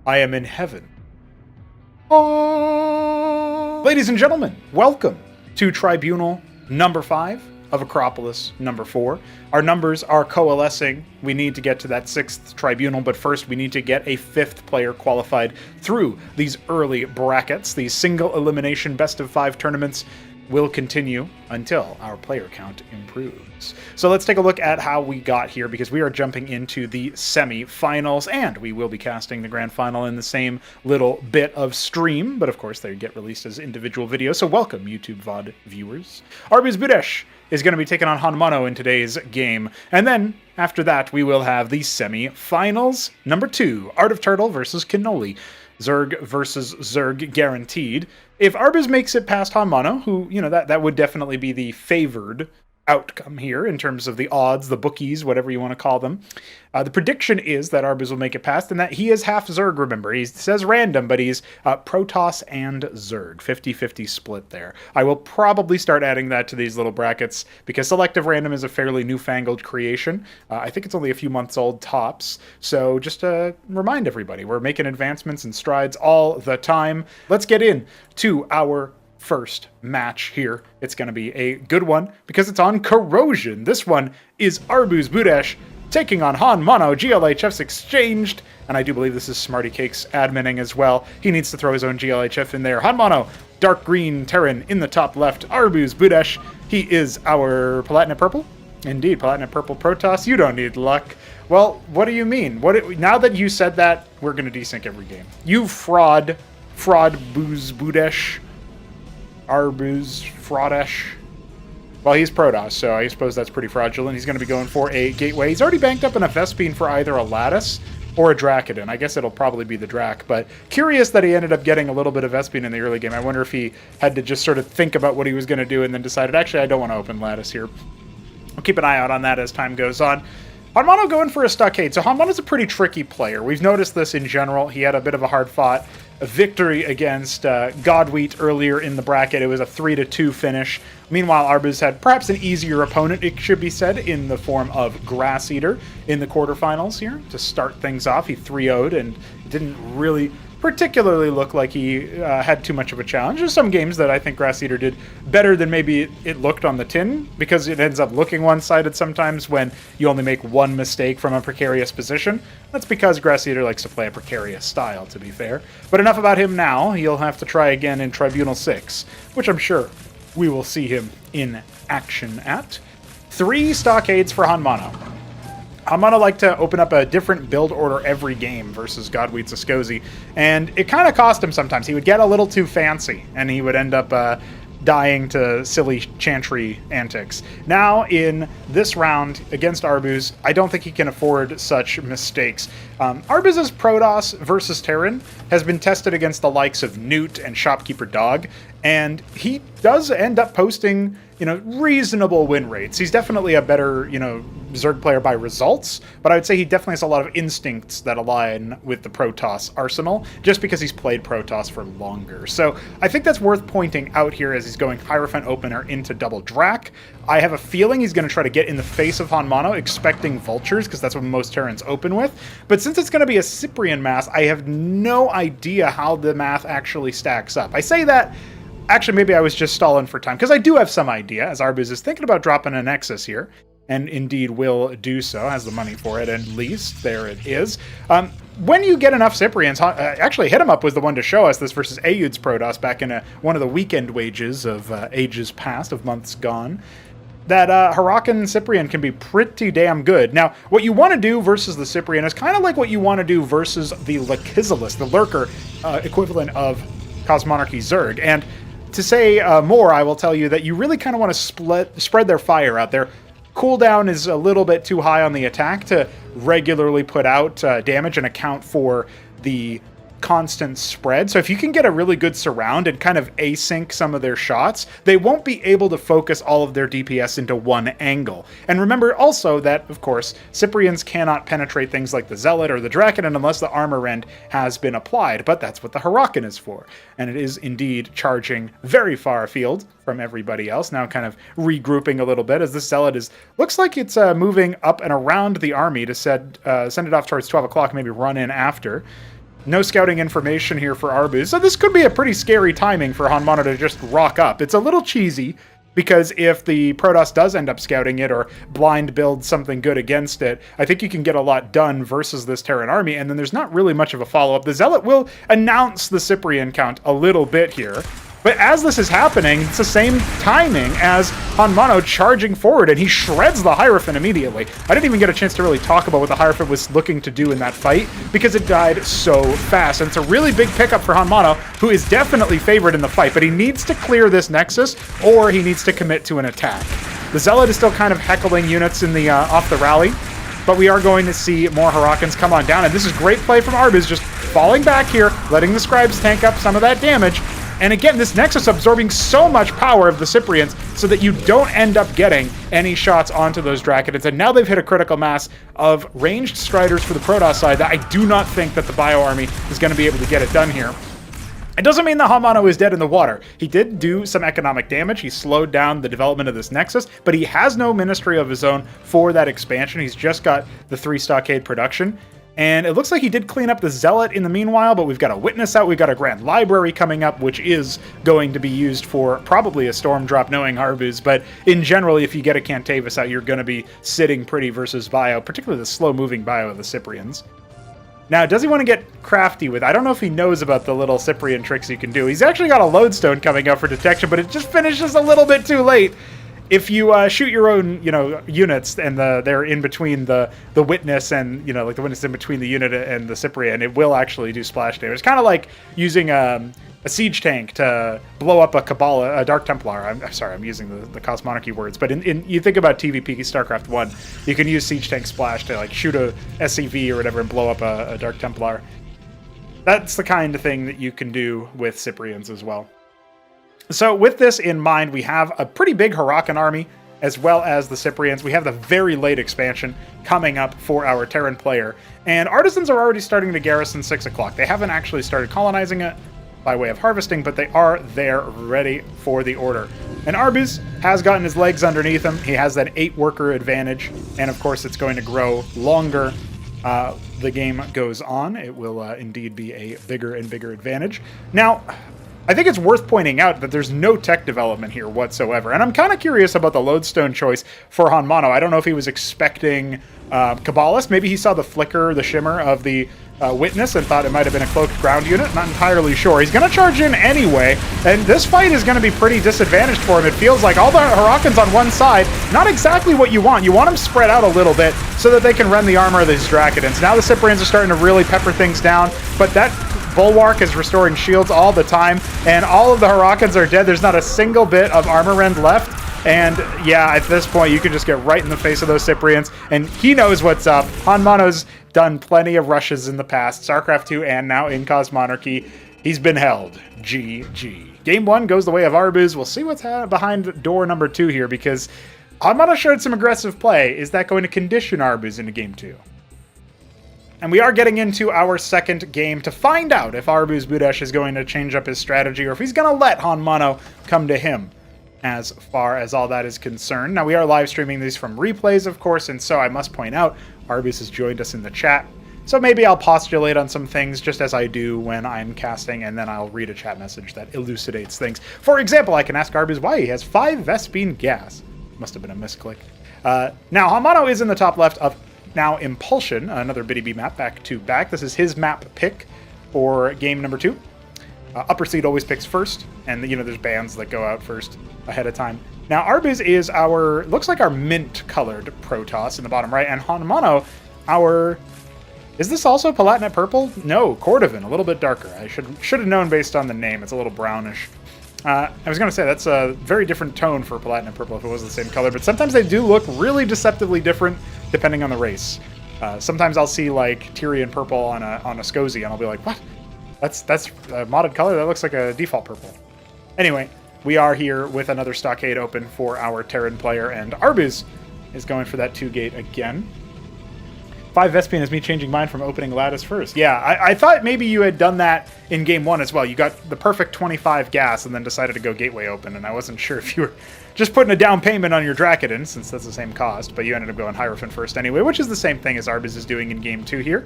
I am in heaven. Oh. Ladies and gentlemen, welcome to Tribunal number 5 of Acropolis number 4. Our numbers are coalescing. We need to get to that 6th Tribunal, but first we need to get a 5th player qualified through these early brackets. These single elimination best of 5 tournaments will continue until our player count improves. So let's take a look at how we got here, because we are jumping into the semi-finals, and we will be casting the grand final in the same little bit of stream, but of course they get released as individual videos, so welcome YouTube VOD viewers. ArbuzBudesh is going to be taking on HonMonO in today's game, and then after that we will have the semi-finals. Number 2, Art of Turtle versus Cannoli. Zerg versus Zerg guaranteed. If Arbuz makes it past HonMonO, who, you know, that would definitely be the favored outcome here in terms of the odds, the bookies, whatever you want to call them. The prediction is that Arbuz will make it past, and that he is half Zerg, remember. He says random, but he's PROTOSS and Zerg. 50-50 split there. I will probably start adding that to these little brackets, because selective random is a fairly newfangled creation. I think it's only a few months old tops. So just to remind everybody, we're making advancements and strides all the time. Let's get in to our first match here. It's going to be a good one because it's on Corrosion. This one is ArbuzBudesh taking on HonMonO. GLHFs exchanged, and I do believe this is Smarty Cake's adminning as well. He needs to throw his own GLHF in there. HonMonO, dark green Terran in the top left. ArbuzBudesh, he is our Platinum Purple. Indeed, Platinum Purple PROTOSS. You don't need luck. Well, what do you mean? Now that you said that, we're going to desync every game. You fraud BoozBudesh. Arbuz Fraudesh. Well, he's PROTOSS, so I suppose that's pretty fraudulent. He's going to be going for a Gateway. He's already banked up in a Vespene for either a Lattice or a Dracodon. I guess it'll probably be the Drac, but curious that he ended up getting a little bit of Vespene in the early game. I wonder if he had to just sort of think about what he was going to do and then decided, actually, I don't want to open Lattice here. I'll keep an eye out on that as time goes on. HonMonO going for a Stockade. So HonMonO's a pretty tricky player. We've noticed this in general. He had a bit of a hard-fought victory against Godwheat earlier in the bracket. It was a 3-2 finish. Meanwhile, Arbuz had perhaps an easier opponent, it should be said, in the form of Grass Eater in the quarterfinals here. To start things off, he 3-0'd and didn't really particularly look like he had too much of a challenge. There's some games that I think Grass Eater did better than maybe it looked on the tin, because it ends up looking one-sided sometimes when you only make one mistake from a precarious position. That's because Grass Eater likes to play a precarious style, to be fair. But enough about him now. He'll have to try again in Tribunal 6, which I'm sure we will see him in action at. 3 Stockades for HonMonO. HonMonO like to open up a different build order every game versus Godwheat's Ascozy, and it kind of cost him sometimes. He would get a little too fancy, and he would end up dying to silly chantry antics. Now, in this round against Arbuz, I don't think he can afford such mistakes. Arbuz's PROTOSS versus Terran has been tested against the likes of Newt and Shopkeeper Dog, and he does end up posting, you know, reasonable win rates. He's definitely a better, you know, Zerg player by results, but I would say he definitely has a lot of instincts that align with the PROTOSS arsenal, just because he's played PROTOSS for longer. So I think that's worth pointing out here as he's going Hierophant Opener into double Drac. I have a feeling he's going to try to get in the face of HonMonO, expecting Vultures, because that's what most Terrans open with. But since it's going to be a Cyprian mass, I have no idea how the math actually stacks up. I say that, actually, maybe I was just stalling for time, because I do have some idea, as Arbuz is thinking about dropping a Nexus here, and indeed will do so, has the money for it, at least. There it is. When you get enough Cyprians, actually, Hit 'em Up was the one to show us this versus Ayud's PROTOSS back in one of the weekend wages of ages past, of months gone, that Huracan Cyprian can be pretty damn good. Now, what you want to do versus the Cyprian is kind of like what you want to do versus the Lakizalis, the Lurker equivalent of Cosmonarchy Zerg. And to say more, I will tell you that you really kind of want to spread their fire out there. Cooldown is a little bit too high on the attack to regularly put out damage and account for the constant spread. So if you can get a really good surround and kind of async some of their shots, they won't be able to focus all of their DPS into one angle. And remember also that, of course, Cyprians cannot penetrate things like the Zealot or the Dracodon unless the armor rend has been applied, but that's what the Huracan is for. And it is indeed charging very far afield from everybody else, now kind of regrouping a little bit as the Zealot looks like it's moving up and around the army to send it off towards 12 o'clock, maybe run in after. No scouting information here for Arbuz. So this could be a pretty scary timing for HonMonO to just rock up. It's a little cheesy, because if the PROTOSS does end up scouting it or blind build something good against it, I think you can get a lot done versus this Terran army, and then there's not really much of a follow-up. The Zealot will announce the Cyprian count a little bit here, but as this is happening, it's the same timing as HonMonO charging forward, and he shreds the Hierophant immediately. I didn't even get a chance to really talk about what the Hierophant was looking to do in that fight, because it died so fast, and it's a really big pickup for HonMonO, who is definitely favored in the fight, but he needs to clear this Nexus, or he needs to commit to an attack. The Zealot is still kind of heckling units in the off the rally, but we are going to see more Hurricanes come on down, and this is great play from Arbuz, just falling back here, letting the Scribes tank up some of that damage. And again, this Nexus absorbing so much power of the Cyprians so that you don't end up getting any shots onto those Dracodons. And now they've hit a critical mass of ranged Striders for the PROTOSS side that I do not think that the Bio Army is going to be able to get it done here. It doesn't mean that HonMonO is dead in the water. He did do some economic damage. He slowed down the development of this Nexus, but he has no ministry of his own for that expansion. He's just got the 3 Stockade production. And it looks like he did clean up the Zealot in the meanwhile, but we've got a Witness out, we've got a Grand Library coming up, which is going to be used for probably a Storm Drop, knowing Arbuz, but in general, if you get a Cantavis out, you're going to be sitting pretty versus Bio, particularly the slow-moving Bio of the Cyprians. Now, does he want to get crafty with... I don't know if he knows about the little Cyprian tricks you can do. He's actually got a Lodestone coming up for detection, but it just finishes a little bit too late. If you shoot your own, units and they're in between the Witness and, like the Witness in between the unit and the Cyprian, it will actually do splash damage. It's kind of like using a siege tank to blow up a Dark Templar. I'm sorry, I'm using the Cosmonarchy words, but in you think about TVP StarCraft 1, you can use siege tank splash to like shoot a SCV or whatever and blow up a Dark Templar. That's the kind of thing that you can do with Cyprians as well. So with this in mind, we have a pretty big Huracan army, as well as the Cyprians. We have the very late expansion coming up for our Terran player. And Artisans are already starting to garrison 6 o'clock. They haven't actually started colonizing it by way of harvesting, but they are there ready for the order. And Arbuz has gotten his legs underneath him. He has that 8-worker advantage, and of course it's going to grow longer. The game goes on. It will indeed be a bigger and bigger advantage. Now, I think it's worth pointing out that there's no tech development here whatsoever, and I'm kind of curious about the Lodestone choice for HonMonO. I don't know if he was expecting Kabbalist. Maybe he saw the flicker, the shimmer of the Witness and thought it might have been a cloaked ground unit. Not entirely sure. He's going to charge in anyway, and this fight is going to be pretty disadvantaged for him. It feels like all the Hurricans on one side, not exactly what you want. You want them spread out a little bit so that they can rend the armor of these Dracodons. Now the Cyprians are starting to really pepper things down, but that Bulwark is restoring shields all the time, and all of the Hurricans are dead. There's not a single bit of armor rend left. And yeah, at this point, you can just get right in the face of those Cyprians, and he knows what's up. HonMonO's done plenty of rushes in the past, StarCraft 2 and now in Cosmonarchy. He's been held. GG. Game 1 goes the way of Arbuz. We'll see what's behind door number 2 here, because HonMonO showed some aggressive play. Is that going to condition Arbuz into Game 2? And we are getting into our second game to find out if ArbuzBudesh is going to change up his strategy or if he's going to let HonMonO come to him as far as all that is concerned. Now, we are live streaming these from replays, of course, and so I must point out, Arbuz has joined us in the chat. So maybe I'll postulate on some things just as I do when I'm casting, and then I'll read a chat message that elucidates things. For example, I can ask Arbuz why he has 5 Vespene gas. Must have been a misclick. Now, HonMonO is in the top left of now Impulsion, another BDB map back to back. This is his map pick for game number 2. Upper Seed always picks first, and there's bands that go out first ahead of time. Now Arbuz is looks like our mint-colored PROTOSS in the bottom right, and HonMonO, is this also Palatinate Purple? No, Cordovan, a little bit darker. I should have known based on the name. It's a little brownish. I was going to say, that's a very different tone for Palatinate Purple if it was the same color, but sometimes they do look really deceptively different depending on the race. Sometimes I'll see, like, Tyrian Purple on a Scozy, and I'll be like, what? That's a modded color? That looks like a default purple. Anyway, we are here with another Stockade open for our Terran player, and Arbuz is going for that 2-gate again. 5 Vespene is me changing mine from opening Lattice first. Yeah, I thought maybe you had done that in game 1 as well. You got the perfect 25 gas and then decided to go Gateway open, and I wasn't sure if you were just putting a down payment on your Dracodon, since that's the same cost, but you ended up going Hierophant first anyway, which is the same thing as Arbuz is doing in game 2 here.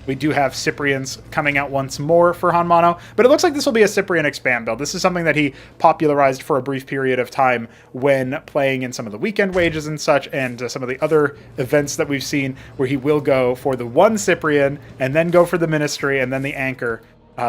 We do have Cyprians coming out once more for HonMonO, but it looks like this will be a Cyprian expand build. This is something that he popularized for a brief period of time when playing in some of the weekend wages and such, and some of the other events that we've seen where he will go for the one Cyprian and then go for the Ministry and then the Anchor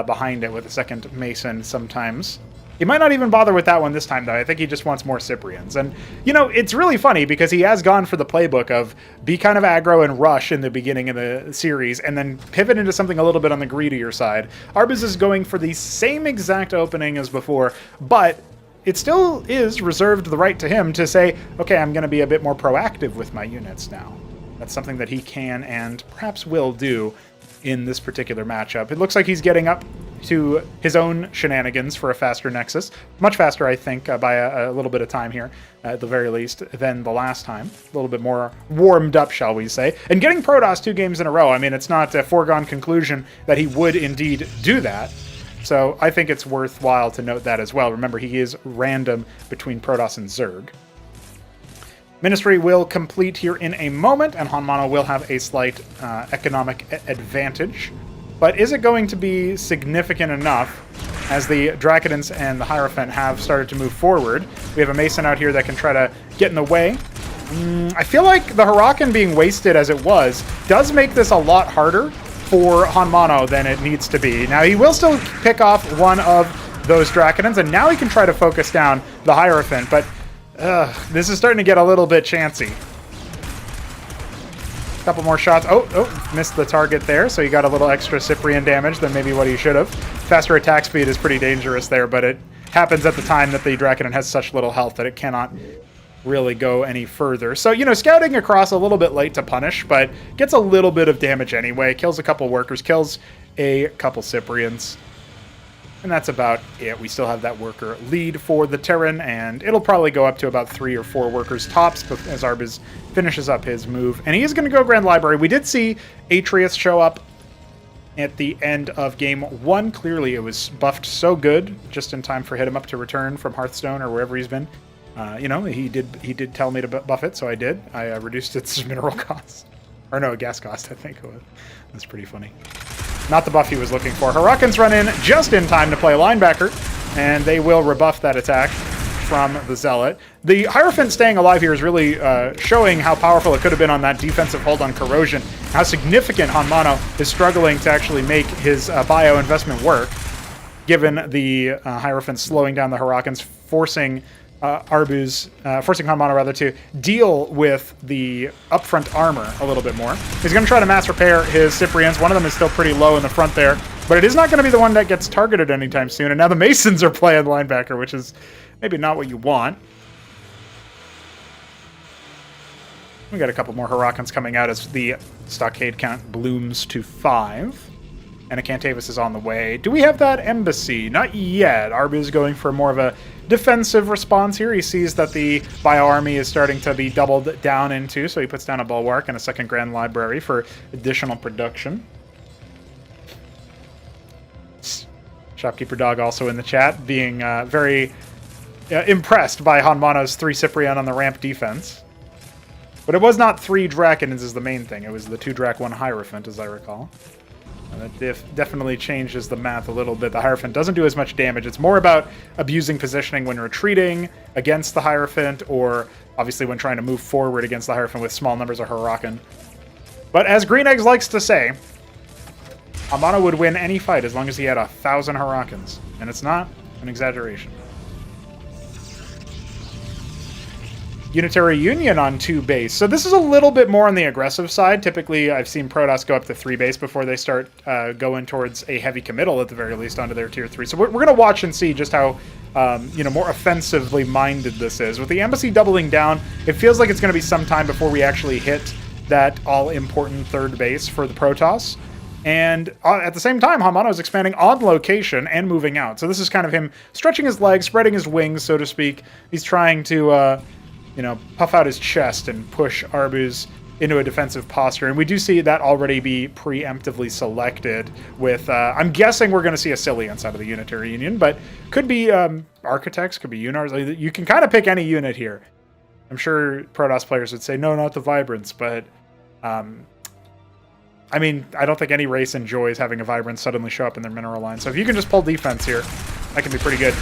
behind it with a second Mason sometimes. He might not even bother with that one this time, though. I think he just wants more Cyprians. And, you know, it's really funny because he has gone for the playbook of be kind of aggro and rush in the beginning of the series and then pivot into something a little bit on the greedier side. Arbuz is going for the same exact opening as before, but it still is reserved the right to him to say, okay, I'm going to be a bit more proactive with my units now. That's something that he can and perhaps will do in this particular matchup. It looks like he's getting up to his own shenanigans for a faster Nexus. Much faster, I think, by a little bit of time here, at the very least, than the last time. A little bit more warmed up, shall we say. And getting PROTOSS 2 games in a row, I mean, it's not a foregone conclusion that he would indeed do that. So I think it's worthwhile to note that as well. Remember, he is random between PROTOSS and Zerg. Ministry will complete here in a moment, and HonMonO will have a slight economic advantage. But is it going to be significant enough as the Dracodons and the Hierophant have started to move forward? We have a Mason out here that can try to get in the way. I feel like the Hurakan being wasted as it was does make this a lot harder for HonMonO than it needs to be. Now, he will still pick off one of those Dracodons, and now he can try to focus down the Hierophant, but this is starting to get a little bit chancy. Couple more shots. Oh, missed the target there, so he got a little extra Cyprian damage than maybe what he should have. Faster attack speed is pretty dangerous there, but it happens at the time that the Dracodon has such little health that it cannot really go any further. So, you know, scouting across a little bit late to punish, but gets a little bit of damage anyway. Kills a couple workers, kills a couple Cyprians. And that's about it. We still have that worker lead for the Terran, and it'll probably go up to about 3 or 4 workers tops as Arbuz finishes up his move. And he is going to go Grand Library. We did see Atreus show up at the end of Game 1. Clearly, it was buffed so good, just in time for Hit 'em Up to return from Hearthstone or wherever he's been. You know, he did tell me to buff it, so I did. I reduced its mineral cost. Or no, gas cost, I think it was. That's pretty funny. Not the buff he was looking for. Hurakans run in just in time to play linebacker, and they will rebuff that attack from the Zealot. The Hierophant staying alive here is really showing how powerful it could have been on that defensive hold on Corrosion, how significant HonMonO is struggling to actually make his bio investment work, given the Hierophant slowing down the Hurakans, forcing forcing HonMonO rather to deal with the upfront armor a little bit more. He's going to try to mass repair his Cyprians. One of them is still pretty low in the front there, but it is not going to be the one that gets targeted anytime soon. And now the Masons are playing linebacker, which is maybe not what you want. We got a couple more Hurakans coming out as the stockade count blooms to 5. And a Cantavis is on the way. Do we have that embassy? Not yet. Arbuz going for more of a defensive response here. He sees that the bio army is starting to be doubled down into, so he puts down a bulwark and a second Grand Library for additional production. Shopkeeper Dog also in the chat, being very impressed by HonMonO's 3 Cyprian on the ramp defense. But it was not 3 Dracodons is the main thing. It was the 2 Drac, 1 Hierophant, as I recall. That definitely changes the math a little bit. The Hierophant doesn't do as much damage. It's more about abusing positioning when retreating against the Hierophant, or obviously when trying to move forward against the Hierophant with small numbers of Hurakan. But as Green Eggs likes to say, HonMonO would win any fight as long as he had 1,000 Hurakans. And it's not an exaggeration. Unitary Union on 2 base. So this is a little bit more on the aggressive side. Typically, I've seen PROTOSS go up to 3 base before they start going towards a heavy committal, at the very least, onto their tier 3. So we're going to watch and see just how more offensively minded this is. With the embassy doubling down, it feels like it's going to be some time before we actually hit that all-important 3rd base for the PROTOSS. And at the same time, HonMonO is expanding on location and moving out. So this is kind of him stretching his legs, spreading his wings, so to speak. He's trying to puff out his chest and push Arbuz into a defensive posture. And we do see that already be preemptively selected with, I'm guessing we're going to see Asilians out of the Unitary Union, but could be Architects, could be Unars. You can kind of pick any unit here. I'm sure PROTOSS players would say, no, not the Vibrants, but I mean, I don't think any race enjoys having a Vibrant suddenly show up in their mineral line. So if you can just pull defense here, that can be pretty good.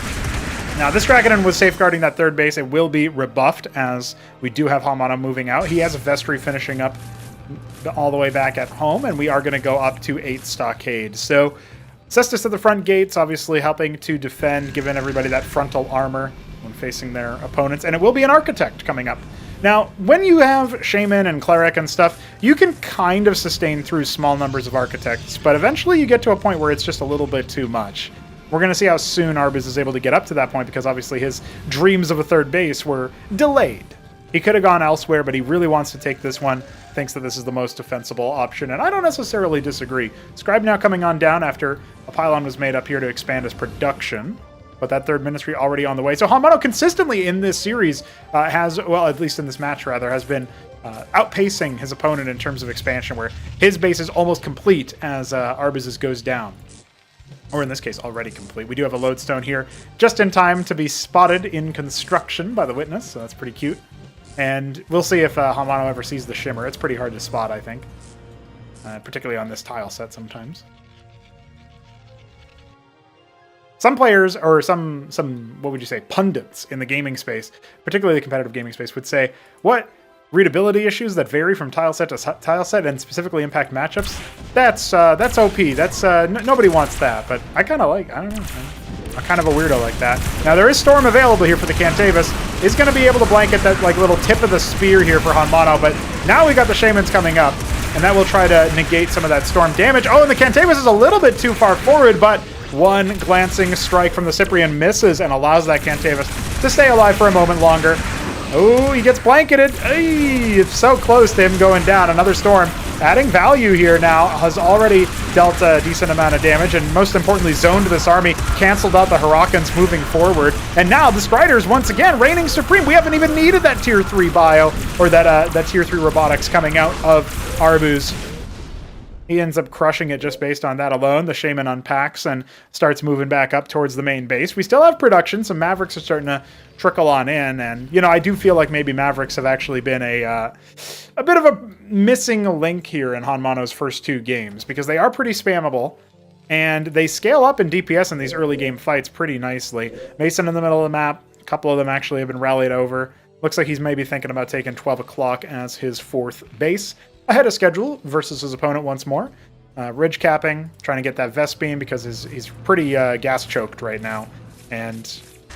Now, this Dracodon was safeguarding that third base. It will be rebuffed as we do have HonMonO moving out. He has a Vestry finishing up all the way back at home, and we are going to go up to 8 Stockade. So Cestus at the front gates, obviously helping to defend, giving everybody that frontal armor when facing their opponents. And it will be an Architect coming up. Now, when you have Shaman and Cleric and stuff, you can kind of sustain through small numbers of Architects, but eventually you get to a point where it's just a little bit too much. We're going to see how soon Arbuz is able to get up to that point, because obviously his dreams of a third base were delayed. He could have gone elsewhere, but he really wants to take this one, thinks that this is the most defensible option, and I don't necessarily disagree. Scribe now coming on down after a pylon was made up here to expand his production, but that third ministry already on the way. So HonMonO consistently in this series has, well, at least in this match rather, has been outpacing his opponent in terms of expansion, where his base is almost complete as Arbuz's goes down. Or in this case, already complete. We do have a lodestone here, just in time to be spotted in construction by the witness, so that's pretty cute. And we'll see if HonMonO ever sees the shimmer. It's pretty hard to spot, I think, particularly on this tile set sometimes. Some players, or some what would you say, pundits in the gaming space, particularly the competitive gaming space, would say, what? Readability issues that vary from tile set to tile set and specifically impact matchups? That's OP. That's nobody wants that, but I kind of like, I don't know. I'm kind of a weirdo like that. Now, there is Storm available here for the Cantavis. Is going to be able to blanket that like little tip of the spear here for HonMonO, but now we got the Shamans coming up, and that will try to negate some of that Storm damage. Oh, and the Cantavis is a little bit too far forward, but one glancing strike from the Cyprian misses and allows that Cantavis to stay alive for a moment longer. Oh, he gets blanketed. Ay, it's so close to him going down. Another Storm adding value here now, has already dealt a decent amount of damage, and most importantly zoned this army, canceled out the Hurricanes moving forward. And now the Striders once again reigning supreme. We haven't even needed that tier 3 bio, or that tier 3 robotics coming out of Arbuz. He ends up crushing it just based on that alone. The Shaman unpacks and starts moving back up towards the main base. We still have production. Some Mavericks are starting to trickle on in. And, you know, I do feel like maybe Mavericks have actually been a bit of a missing link here in HonMonO's first 2 games, because they are pretty spammable. And they scale up in DPS in these early game fights pretty nicely. Mason in the middle of the map. A couple of them actually have been rallied over. Looks like he's maybe thinking about taking 12 o'clock as his 4th base. Ahead of schedule versus his opponent once more. Ridge capping, trying to get that Vespine because he's pretty gas choked right now. And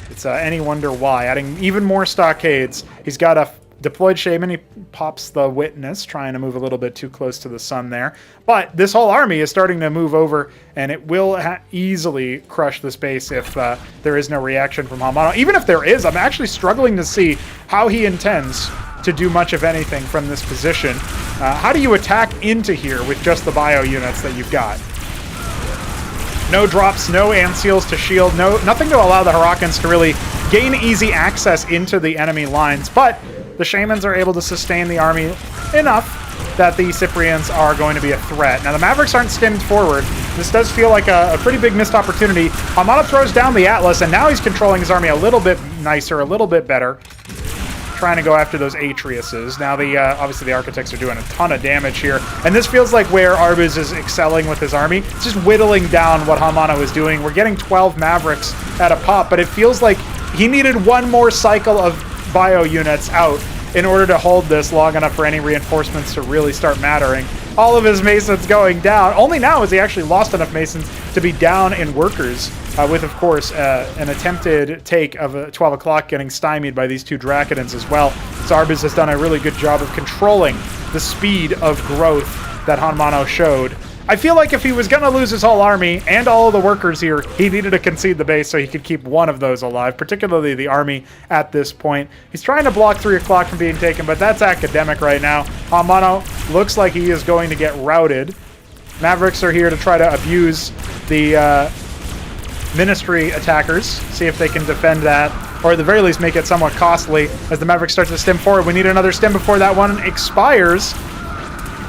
it's any wonder why. Adding even more stockades. He's got a deployed Shaman. He pops the Witness, trying to move a little bit too close to the sun there. But this whole army is starting to move over, and it will easily crush this base if there is no reaction from HonMonO. Even if there is, I'm actually struggling to see how he intends to do much of anything from this position. How do you attack into here with just the bio units that you've got? No drops, no Anseals to shield, nothing to allow the Hurricanes to really gain easy access into the enemy lines, but the Shamans are able to sustain the army enough that the Cyprians are going to be a threat. Now, the Mavericks aren't skimmed forward. This does feel like a pretty big missed opportunity. HonMonO throws down the Atlas, and now he's controlling his army a little bit nicer, a little bit better. Trying to go after those Atriuses. Now, obviously the Architects are doing a ton of damage here, and this feels like where Arbuz is excelling with his army. It's just whittling down what HonMonO is doing. We're getting 12 Mavericks at a pop, but it feels like he needed one more cycle of bio units out in order to hold this long enough for any reinforcements to really start mattering. All of his Masons going down. Only now has he actually lost enough Masons to be down in workers, with, of course, an attempted take of 12 o'clock getting stymied by these 2 Dracodons as well. So Arbuz has done a really good job of controlling the speed of growth that HonMonO showed. I feel like if he was going to lose his whole army and all of the workers here, he needed to concede the base so he could keep one of those alive, particularly the army at this point. He's trying to block 3 o'clock from being taken, but that's academic right now. HonMonO looks like he is going to get routed. Mavericks are here to try to abuse the Ministry attackers, see if they can defend that, or at the very least make it somewhat costly as the Mavericks start to stem forward. We need another stem before that one expires.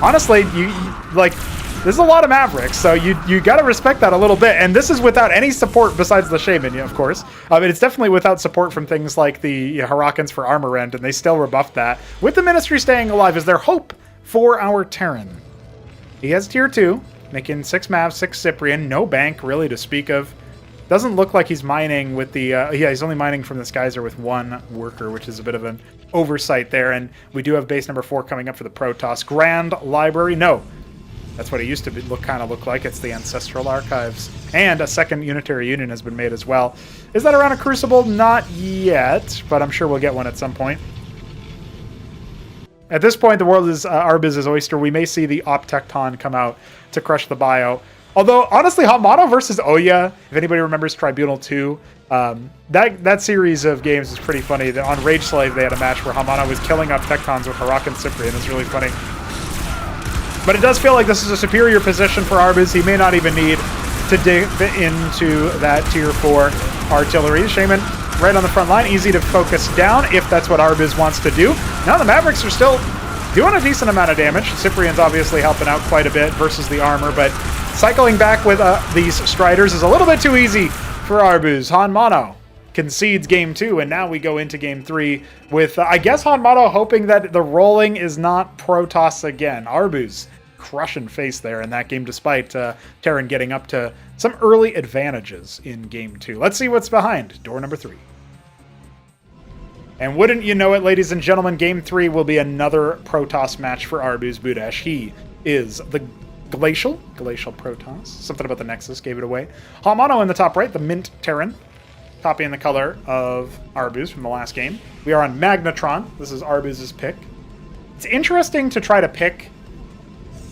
Honestly, this is a lot of Mavericks, so you got to respect that a little bit. And this is without any support besides the Shaman, of course. It's definitely without support from things like the Hurricanes for Armor Rend, and they still rebuffed that. With the Ministry staying alive, is there hope for our Terran? He has tier 2, making 6 Mav, 6 Cyprian, no bank really to speak of. Doesn't look like he's mining with the... yeah, he's only mining from this geyser with 1 worker, which is a bit of an oversight there. And we do have base number 4 coming up for the PROTOSS. Grand Library? No. That's what it used to be, kind of look like. It's the Ancestral Archives. And a second Unitary Union has been made as well. Is that around a Crucible? Not yet, but I'm sure we'll get one at some point. At this point, the world is Arbuz's oyster. We may see the Optecton come out to crush the bio. Although, honestly, HonMonO versus Oya, if anybody remembers Tribunal 2, that series of games is pretty funny. On Rage Slave, they had a match where HonMonO was killing Optectons with Harak and Cyprian. It's really funny. But it does feel like this is a superior position for Arbuz. He may not even need to dig into that tier 4 artillery. Shaman right on the front line, easy to focus down if that's what Arbuz wants to do. Now the Mavericks are still doing a decent amount of damage. Cyprian's obviously helping out quite a bit versus the armor, but cycling back with these Striders is a little bit too easy for Arbuz. HonMonO concedes game 2, and now we go into game 3 with, I guess, HonMonO hoping that the rolling is not PROTOSS again. Arbuz crushing face there in that game, despite Terran getting up to some early advantages in game 2. Let's see what's behind door number 3. And wouldn't you know it, ladies and gentlemen, game 3 will be another PROTOSS match for ArbuzBudesh. He is the Glacial PROTOSS. Something about the Nexus gave it away. HonMonO in the top right, the Mint Terran, copying the color of Arbuz from the last game. We are on Magnetron. This is Arbuz's pick. It's interesting to try to pick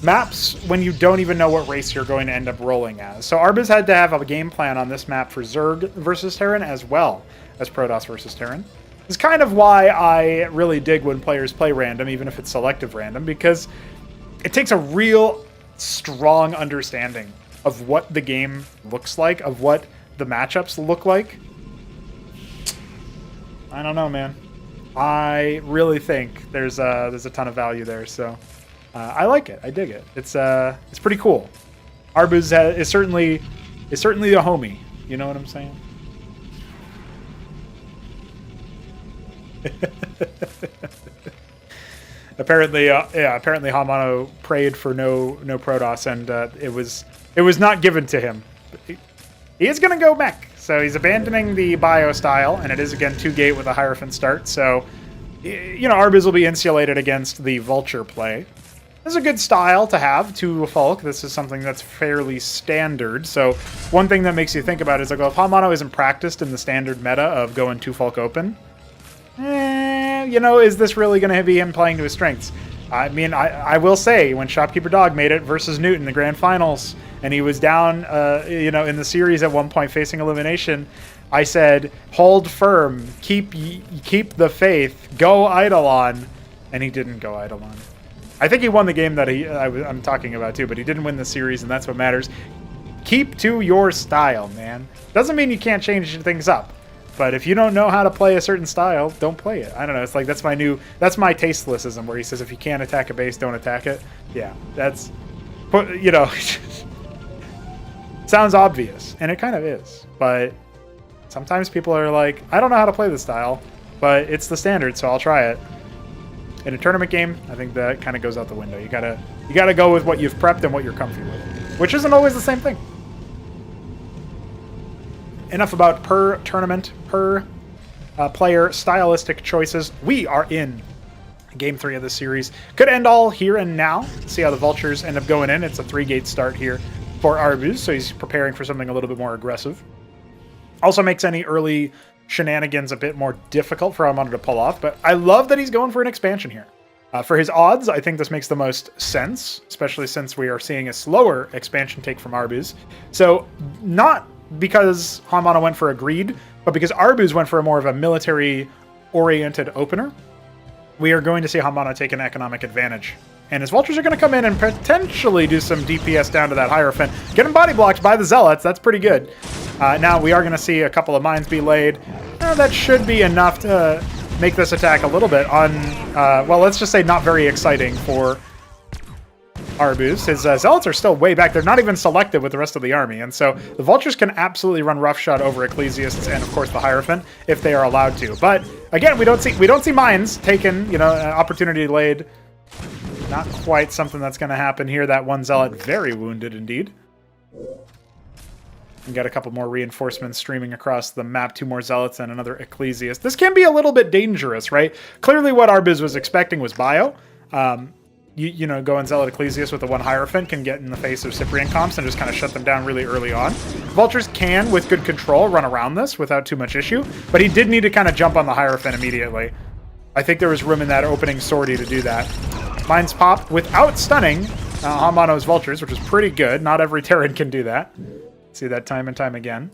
maps when you don't even know what race you're going to end up rolling as. So Arbuz had to have a game plan on this map for Zerg versus Terran as well as PROTOSS versus Terran. It's kind of why I really dig when players play random, even if it's selective random, because it takes a real strong understanding of what the game looks like, of what the matchups look like. I don't know, man. I really think there's a ton of value there, so I like it. I dig it. It's pretty cool. Arbuz is certainly a homie. You know what I'm saying? Apparently HonMonO prayed for no PROTOSS, and it was not given to him. He is going to go mech, so he's abandoning the bio style, and it is again 2-gate with a Hierophant start. So, you know, Arbuz will be insulated against the Vulture play. This is a good style to have, 2 Folk. This is something that's fairly standard. So one thing that makes you think about it is, like, well, if HonMonO isn't practiced in the standard meta of going 2 Folk open, you know, is this really going to be him playing to his strengths? I mean, I will say, when Shopkeeper Dog made it versus Newt in the grand finals, and he was down, you know, in the series at one point facing elimination, I said, hold firm, keep the faith, go Eidolon, and he didn't go Eidolon. I think he won the game that I'm talking about too, but he didn't win the series, and that's what matters. Keep to your style, man. Doesn't mean you can't change things up. But if you don't know how to play a certain style, don't play it. I don't know. It's like that's my tastelessism, where he says if you can't attack a base, don't attack it. Yeah, that's, you know, sounds obvious, and it kind of is. But sometimes people are like, I don't know how to play this style, but it's the standard, so I'll try it. In a tournament game, I think that kind of goes out the window. You gotta go with what you've prepped and what you're comfy with, which isn't always the same thing. Enough about per tournament, per player stylistic choices. We are in game 3 of this series. Could end all here and now. See how the Vultures end up going in. It's a 3-gate start here for Arbuz, so he's preparing for something a little bit more aggressive. Also makes any early shenanigans a bit more difficult for HonMonO to pull off, but I love that he's going for an expansion here. For his odds, I think this makes the most sense, especially since we are seeing a slower expansion take from Arbuz. So not because HonMonO went for a greed, but because Arbuz went for a more of a military-oriented opener, we are going to see HonMonO take an economic advantage. And his Vultures are going to come in and potentially do some DPS down to that Hierophant. Get him body blocked by the Zealots. That's pretty good. Now we are going to see a couple of mines be laid. That should be enough to make this attack a little bit well, let's just say not very exciting for Arbuz. His Zealots are still way back. They're not even selected with the rest of the army, and so the Vultures can absolutely run roughshod over Ecclesiasts and, of course, the Hierophant if they are allowed to. But again, we don't see mines taken, you know, opportunity laid Not quite something that's going to happen here. That one Zealot very wounded indeed. We got a couple more reinforcements streaming across the map. 2 more Zealots and another Ecclesiast. This can be a little bit dangerous, right? Clearly what Arbuz was expecting was bio. You know, going Zealot Ecclesiast with the 1 Hierophant can get in the face of Cyprian comps and just kind of shut them down really early on. Vultures can, with good control, run around this without too much issue, but he did need to kind of jump on the Hierophant immediately. I think there was room in that opening sortie to do that. Mines pop without stunning HonMonO's Vultures, which is pretty good. Not every Terran can do that. See that time and time again.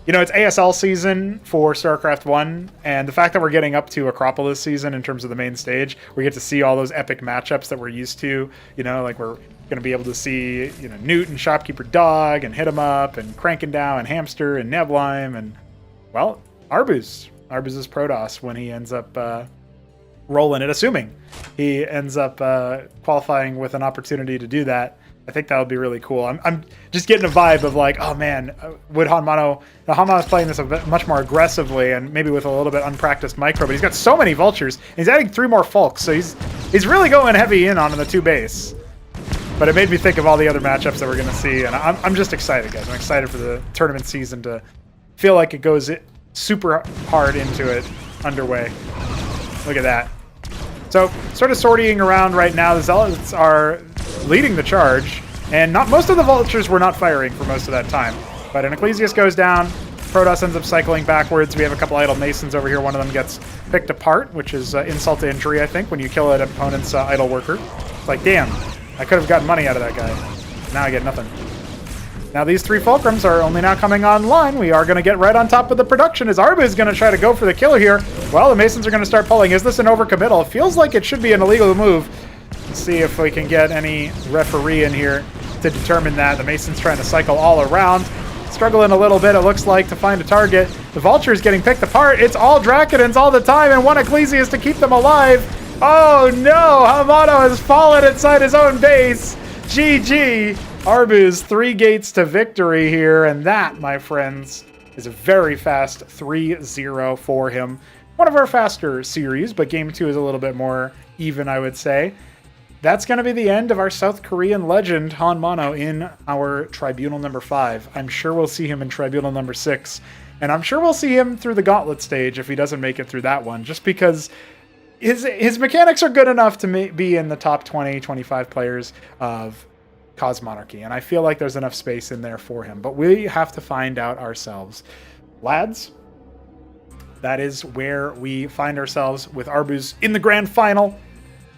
You know, it's ASL season for StarCraft 1, and the fact that we're getting up to Acropolis season in terms of the main stage, we get to see all those epic matchups that we're used to. You know, like we're going to be able to see, you know, Newt and Shopkeeper Dog and Hit 'em Up and Crankendow and Hamster and Neblime and, well, Arbuz. Arbuz's PROTOSS when he ends up rolling it, assuming he ends up qualifying with an opportunity to do that. I think that would be really cool. I'm just getting a vibe of like, oh man, would HonMonO... Now HonMonO's playing this a bit much more aggressively and maybe with a little bit unpracticed micro, but he's got so many Vultures. He's adding 3 more Folks, so he's really going heavy in on the 2 base. But it made me think of all the other matchups that we're going to see, and I'm just excited, guys. I'm excited for the tournament season to feel like it goes super hard into it underway. Look at that. So, sort of sortying around right now. The Zealots are leading the charge, and most of the Vultures were not firing for most of that time. But an Ecclesiast goes down, PROTOSS ends up cycling backwards. We have a couple idle Masons over here. One of them gets picked apart, which is insult to injury, I think, when you kill an opponent's idle worker. It's like, damn, I could have gotten money out of that guy. Now I get nothing. Now these 3 Fulcrums are only now coming online. We are going to get right on top of the production. Is Arbuz going to try to go for the kill here? Well, the Masons are going to start pulling. Is this an overcommittal? It feels like it should be an illegal move. Let's see if we can get any referee in here to determine that. The Masons trying to cycle all around. Struggling a little bit, it looks like, to find a target. The Vulture is getting picked apart. It's all Drakodons all the time, and 1 Ecclesiast to keep them alive. Oh no! HonMonO has fallen inside his own base. GG. Arbuz 3 gates to victory here, and that, my friends, is a very fast 3-0 for him. One of our faster series, but Game 2 is a little bit more even, I would say. That's going to be the end of our South Korean legend, HonMonO, in our Tribunal number 5. I'm sure we'll see him in Tribunal number 6, and I'm sure we'll see him through the Gauntlet stage if he doesn't make it through that one, just because his mechanics are good enough to be in the top 20, 25 players of Cosmonarchy, and I feel like there's enough space in there for him, but we have to find out ourselves. Lads, that is where we find ourselves with Arbuz in the grand final,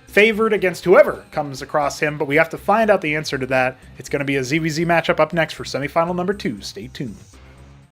favored against whoever comes across him, but we have to find out the answer to that. It's going to be a ZVZ matchup up next for semifinal number 2. Stay tuned.